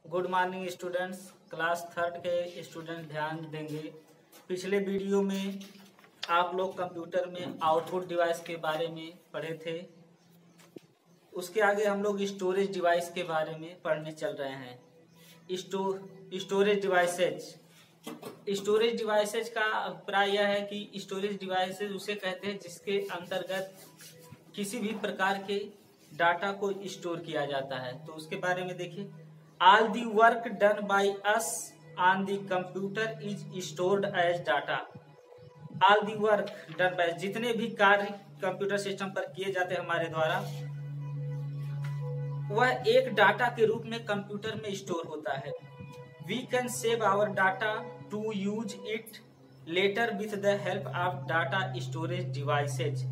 Good morning students. Class third के student ध्यान देंगे। पिछले वीडियो में आप लोग कंप्यूटर में आउटपुट डिवाइस के बारे में पढ़े थे। उसके आगे हम लोग स्टोरेज डिवाइस के बारे में पढ़ने चल रहे हैं। स्टोरेज डिवाइसेज का अभिप्राय यह है कि स्टोरेज डिवाइसेज उसे कहते हैं जिसके अंतर्गत किसी भी प्रकार के डाटा को स्टोर किया जाता है। तो उसके बारे में देखिए, all the work done by us on the computer is stored as data. All the work done by, जितने भी कार्य कंप्यूटर सिस्टम पर किए जाते हैं हमारे द्वारा, वह एक डाटा के रूप में कंप्यूटर में स्टोर होता है। We can save our data to use it later with the help of data storage devices.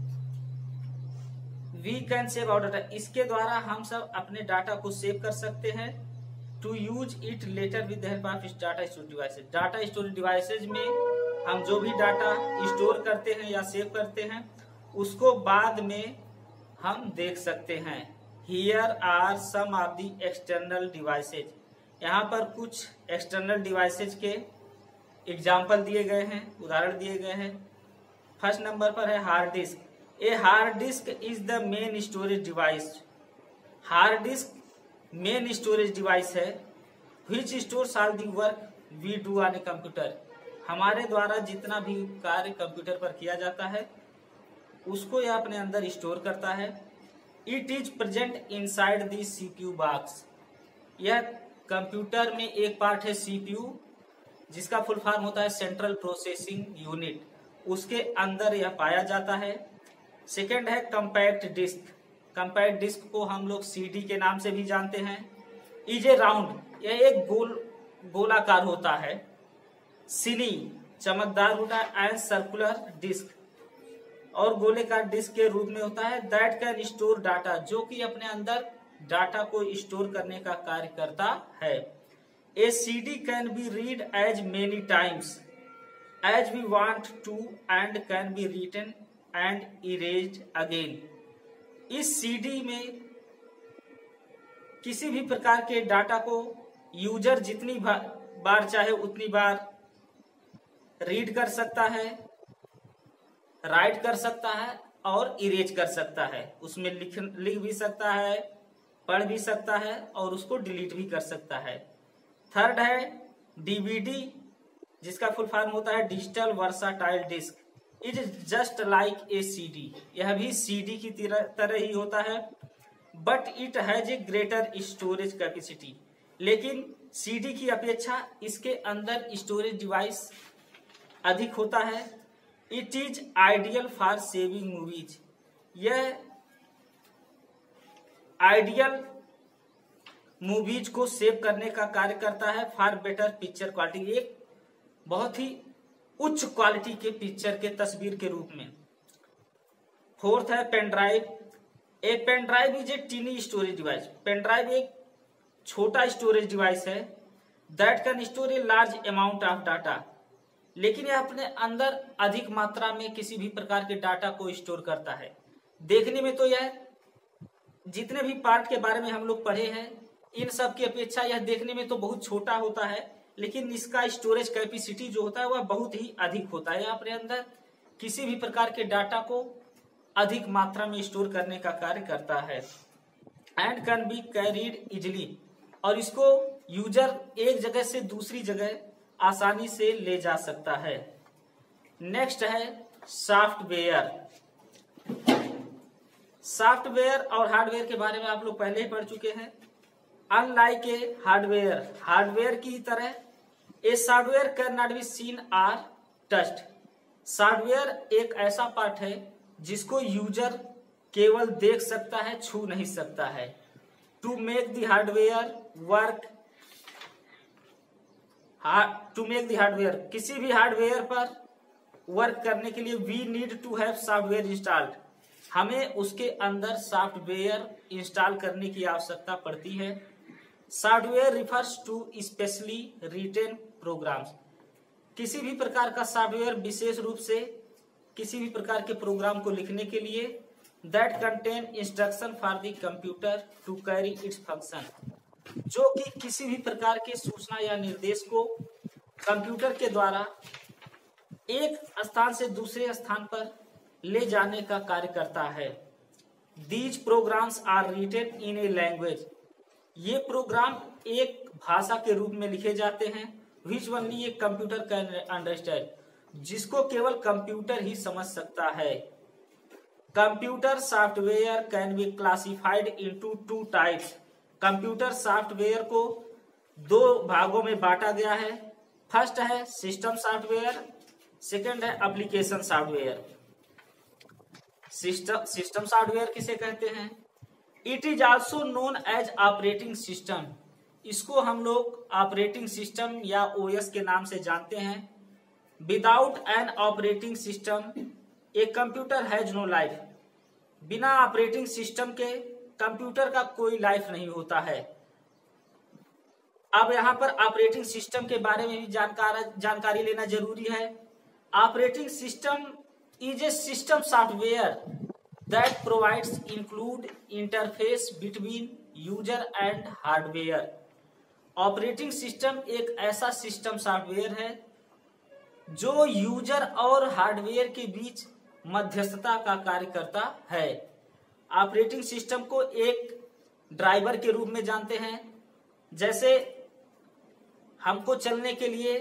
We can save our data, इसके द्वारा हम सब अपने डाटा को सेव कर सकते हैं। To use it later with the help of data storage devices. Data storage devices में हम जो भी डाटा स्टोर करते हैं या सेव करते हैं उसको बाद में हम देख सकते हैं। Here are some of the external devices. यहाँ पर कुछ एक्सटर्नल डिवाइसेज के एग्जाम्पल दिए गए हैं, उदाहरण दिए गए हैं। फर्स्ट नंबर पर है hard disk. A hard disk is the main storage device. Hard disk main storage device है which stores all the work we do on a computer. हमारे द्वारा जितना भी कार्य कंप्यूटर पर किया जाता है उसको यह अपने अंदर स्टोर करता है। It is present inside the CPU box. यह कंप्यूटर में एक पार्ट है सीपीयू, जिसका फुल फॉर्म होता है सेंट्रल प्रोसेसिंग यूनिट, उसके अंदर यह पाया जाता है। सेकेंड है कंपैक्ट डिस्क। कंपैक्ट डिस्क को हम लोग सीडी के नाम से भी जानते हैं। इज ए राउंड, यह एक गोलाकार होता है। सिली, चमकदार होता है। एंड सर्कुलर डिस्क, और गोलेकार डिस्क के रूप में होता है। दैट कैन स्टोर डाटा, जो कि अपने अंदर डाटा को स्टोर करने का कार्य करता है। A CD can be read as many times as we want to and can be written and erased again. इस सीडी में किसी भी प्रकार के डाटा को यूजर जितनी बार चाहे उतनी बार रीड कर सकता है, राइट कर सकता है और इरेज कर सकता है। उसमें लिख भी सकता है, पढ़ भी सकता है और उसको डिलीट भी कर सकता है। थर्ड है डीवीडी, जिसका फुल फॉर्म होता है digital versatile disc. It is just like a CD. यह भी सीडी की तरह ही होता है, but it has a greater storage capacity. लेकिन सीडी की अपेक्षा इसके अंदर स्टोरेज डिवाइस अधिक होता है। It is ideal for saving movies. यह आइडियल मूवीज को सेव करने का कार्य करता है। फॉर बेटर पिक्चर क्वालिटी, एक बहुत ही उच्च क्वालिटी के पिक्चर के तस्वीर के रूप में। फोर्थ है pen drive. A pen drive is a tiny storage device. Pen drive एक छोटा स्टोरेज डिवाइस है। That can store a large amount of data, लेकिन यह अपने अंदर अधिक मात्रा में किसी भी प्रकार के डाटा को स्टोर करता है। देखने में तो यह जितने भी पार्ट के बारे में हम लोग पढ़े हैं इन सब की अपेक्षा यह देखने में तो बहुत छोटा होता है, लेकिन इसका स्टोरेज कैपेसिटी जो होता है वह बहुत ही अधिक होता है। अपने अंदर किसी भी प्रकार के डाटा को अधिक मात्रा में स्टोर करने का कार्य करता है। And can be carried easily, और इसको यूजर एक जगह से दूसरी जगह आसानी से ले जा सकता है। नेक्स्ट है सॉफ्टवेयर। सॉफ्टवेयर और हार्डवेयर के बारे में आप लोग पहले ही पढ़ चुके हैं। अनलाइक ए हार्डवेयर, हार्डवेयर की तरह a software can not be seen or touched. Software एक ऐसा पार्ट है जिसको यूजर केवल देख सकता है, छू नहीं सकता है। To make the hardware work, to make the hardware, किसी भी हार्डवेयर पर वर्क करने के लिए we need to have software installed. हमें उसके अंदर सॉफ्टवेयर इंस्टॉल करने की आवश्यकता पड़ती है। Software refers to specially written programs. किसी भी प्रकार का सॉफ्टवेयर विशेष रूप से किसी भी प्रकार के प्रोग्राम को लिखने के लिए that contain instruction for the computer to carry its function. जो कि किसी भी प्रकार के सूचना या निर्देश को कंप्यूटर के द्वारा एक स्थान से दूसरे स्थान पर ले जाने का कार्य करता है। These programs are written in a language. ये प्रोग्राम एक भाषा के रूप में लिखे जाते हैं which only a computer can understand, जिसको केवल कंप्यूटर ही समझ सकता है। Computer software can be classified into 2 types. Computer software को 2 भागों में बांटा गया है। फर्स्ट है सिस्टम सॉफ्टवेयर, सेकंड है एप्लीकेशन सॉफ्टवेयर। सिस्टम सॉफ्टवेयर किसे कहते हैं? It is also known as operating system. इसको हम लोग ऑपरेटिंग सिस्टम या ओएस के नाम से जानते हैं। Without an operating system a computer has no life. बिना ऑपरेटिंग सिस्टम के कंप्यूटर का कोई लाइफ नहीं होता है। अब यहाँ पर ऑपरेटिंग सिस्टम के बारे में भी जानकारी लेना जरूरी है। Operating system is a system software that provides include interface between user and hardware। Operating system एक ऐसा सिस्टम सॉफ्टवेयर है जो यूजर और हार्डवेयर के बीच मध्यस्थता का कार्य करता है। ऑपरेटिंग सिस्टम को एक ड्राइवर के रूप में जानते हैं। जैसे हमको चलने के लिए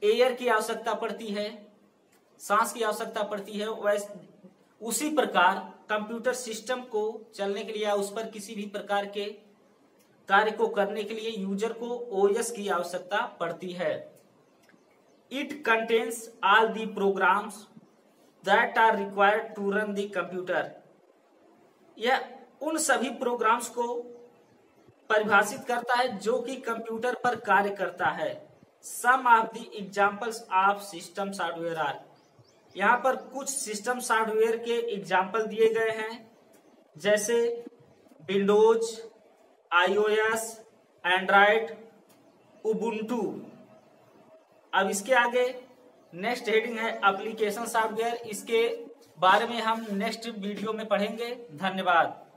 एयर की आवश्यकता पड़ती है, सांस की आवश्यकता पड़ती है, वैसे उसी प्रकार कंप्यूटर सिस्टम को चलने के लिए या उस पर किसी भी प्रकार के कार्य को करने के लिए यूजर को ओएस की आवश्यकता पड़ती है। It contains all the programs that are required to run the computer. यह उन सभी प्रोग्राम्स को परिभाषित करता है जो कि कंप्यूटर पर कार्य करता है। Some of the examples of system software are. यहाँ पर कुछ सिस्टम सॉफ्टवेयर के एग्जाम्पल दिए गए हैं, जैसे विंडोज, आईओएस, एंड्रॉयड, उबुंटू। अब इसके आगे नेक्स्ट हेडिंग है एप्लीकेशन सॉफ्टवेयर। इसके बारे में हम नेक्स्ट वीडियो में पढ़ेंगे। धन्यवाद।